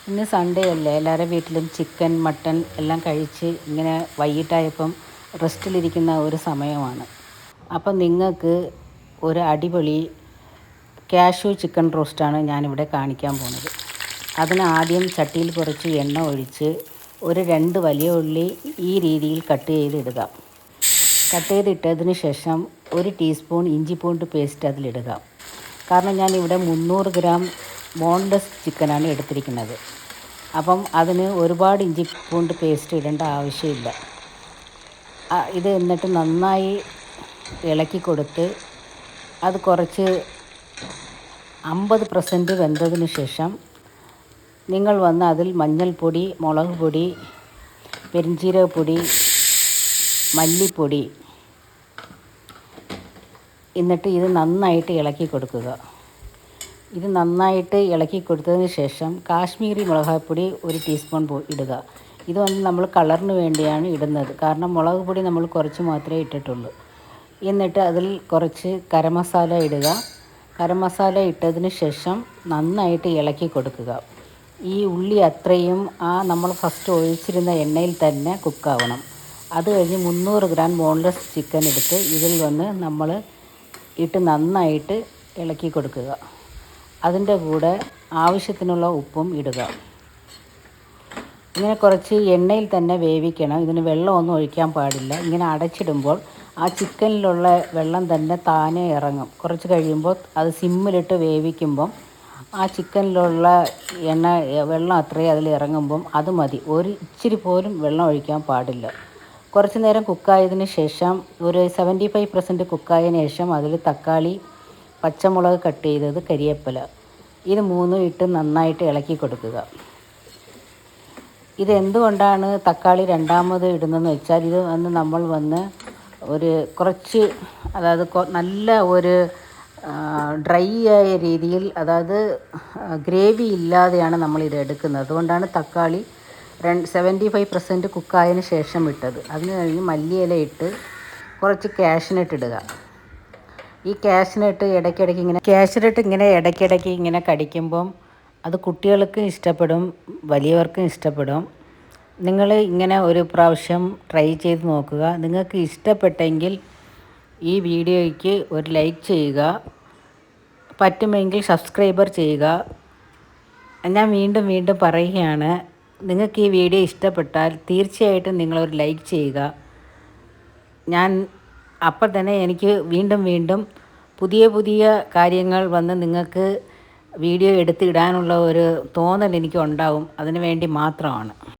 ഇന്ന് സൺഡേ അല്ലേ, എല്ലാവരുടെ വീട്ടിലും ചിക്കൻ മട്ടൻ എല്ലാം കഴിച്ച് ഇങ്ങനെ വൈകിട്ടായപ്പം റെസ്റ്റിലിരിക്കുന്ന ഒരു സമയമാണ്. അപ്പം നിങ്ങൾക്ക് ഒരു അടിപൊളി കാഷ്യൂ ചിക്കൻ റോസ്റ്റാണ് ഞാനിവിടെ കാണിക്കാൻ പോകുന്നത്. അതിന് ആദ്യം ചട്ടിയിൽ കുറച്ച് എണ്ണ ഒഴിച്ച് ഒരു 2 വലിയ ഉള്ളി ഈ രീതിയിൽ കട്ട് ചെയ്തിടുക. കട്ട് ചെയ്തിട്ടതിന് ശേഷം 1 ടീസ്പൂൺ ഇഞ്ചി പൂണ്ട് പേസ്റ്റ് അതിലിടുക. കാരണം ഞാനിവിടെ 300 ഗ്രാം ബോൺലെസ് ചിക്കനാണ് എടുത്തിരിക്കുന്നത്. അപ്പം അതിന് ഒരുപാട് ഇഞ്ചി പൂണ്ട് പേസ്റ്റ് ഇടേണ്ട ആവശ്യമില്ല. ഇത് എന്നിട്ട് നന്നായി ഇളക്കി കൊടുത്ത് അത് കുറച്ച് 50% വെന്തതിന് ശേഷം നിങ്ങൾ വന്ന് അതിൽ മഞ്ഞൾപ്പൊടി, മുളക് പൊടി, പെരുംജീരകപ്പൊടി, മല്ലിപ്പൊടി എന്നിട്ട് ഇത് നന്നായിട്ട് ഇളക്കി കൊടുക്കുക. ഇത് നന്നായിട്ട് ഇളക്കി കൊടുത്തതിന് ശേഷം കാശ്മീരി മുളകുപൊടി 1 ടീസ്പൂൺ ഇടുക. ഇത് നമ്മൾ കളറിന് വേണ്ടിയാണ് ഇടുന്നത്. കാരണം മുളക് പൊടി നമ്മൾ കുറച്ച് മാത്രമേ ഇട്ടിട്ടുള്ളൂ. എന്നിട്ട് അതിൽ കുറച്ച് ഗരം മസാല ഇടുക. ഗരം മസാല ഇട്ടതിന് ശേഷം നന്നായിട്ട് ഇളക്കി കൊടുക്കുക. ഈ ഉള്ളി അത്രയും നമ്മൾ ഫസ്റ്റ് ഒഴിച്ചിരുന്ന എണ്ണയിൽ തന്നെ കുക്കാവണം. അത് കഴിഞ്ഞ് 300 ഗ്രാം ബോൺലെസ് ചിക്കൻ എടുത്ത് ഇതിൽ വന്ന് നമ്മൾ ഇട്ട് നന്നായിട്ട് ഇളക്കി കൊടുക്കുക. അതിൻ്റെ കൂടെ ആവശ്യത്തിനുള്ള ഉപ്പും ഇടുക. ഇങ്ങനെ കുറച്ച് എണ്ണയിൽ തന്നെ വേവിക്കണം. ഇതിന് വെള്ളമൊന്നും ഒഴിക്കാൻ പാടില്ല. ഇങ്ങനെ അടച്ചിടുമ്പോൾ ആ ചിക്കനിലുള്ള വെള്ളം തന്നെ താനെ ഇറങ്ങും. കുറച്ച് കഴിയുമ്പോൾ അത് സിമ്മിലിട്ട് വേവിക്കുമ്പം ആ ചിക്കനിലുള്ള വെള്ളം അത്രയും അതിൽ ഇറങ്ങുമ്പം അത് മതി. ഇച്ചിരി പോലും വെള്ളം ഒഴിക്കാൻ പാടില്ല. കുറച്ച് നേരം കുക്കായതിന് ശേഷം ഒരു 75% കുക്കായതിന് ശേഷം അതിൽ തക്കാളി, പച്ചമുളക് കട്ട് ചെയ്തത്, കരിവേപ്പില ഇത് 3 ഇട്ട് നന്നായിട്ട് ഇളക്കി കൊടുക്കുക. ഇതെന്തുകൊണ്ടാണ് തക്കാളി രണ്ടാമത് ഇടുന്നതെന്ന് വെച്ചാൽ ഇത് നമ്മൾ ഒരു കുറച്ച് നല്ല ഒരു ഡ്രൈ ആയ രീതിയിൽ, അതായത് ഗ്രേവി ഇല്ലാതെയാണ് നമ്മളിത് എടുക്കുന്നത്. അതുകൊണ്ടാണ് തക്കാളി 75% കുക്കായതിന് ശേഷം ഇട്ടത്. അതിന് കഴിഞ്ഞ് മല്ലിയില ഇട്ട് കുറച്ച് കാഷ്നട്ട് ഇടുക. ഈ കാഷ്നട്ട് ഇടയ്ക്കിടയ്ക്ക് ഇങ്ങനെ കടിക്കുമ്പം അത് കുട്ടികൾക്കും ഇഷ്ടപ്പെടും, വലിയവർക്കും ഇഷ്ടപ്പെടും. നിങ്ങൾ ഇങ്ങനെ ഒരു പ്രാവശ്യം ട്രൈ ചെയ്ത് നോക്കുക. നിങ്ങൾക്ക് ഇഷ്ടപ്പെട്ടെങ്കിൽ ഈ വീഡിയോയ്ക്ക് ഒരു ലൈക്ക് ചെയ്യുക. പറ്റുമെങ്കിൽ സബ്സ്ക്രൈബർ ചെയ്യുക. ഞാൻ വീണ്ടും വീണ്ടും പറയുകയാണ്, നിങ്ങൾക്ക് ഈ വീഡിയോ ഇഷ്ടപ്പെട്ടാൽ തീർച്ചയായിട്ടും നിങ്ങളൊരു ലൈക്ക് ചെയ്യുക. അപ്പോൾ തന്നെ എനിക്ക് വീണ്ടും വീണ്ടും പുതിയ കാര്യങ്ങൾ നിങ്ങൾക്ക് വീഡിയോ എടുത്തിടാനുള്ള ഒരു തോന്നൽ എനിക്ക് ഉണ്ടാവും. അതിനു വേണ്ടി മാത്രമാണ്.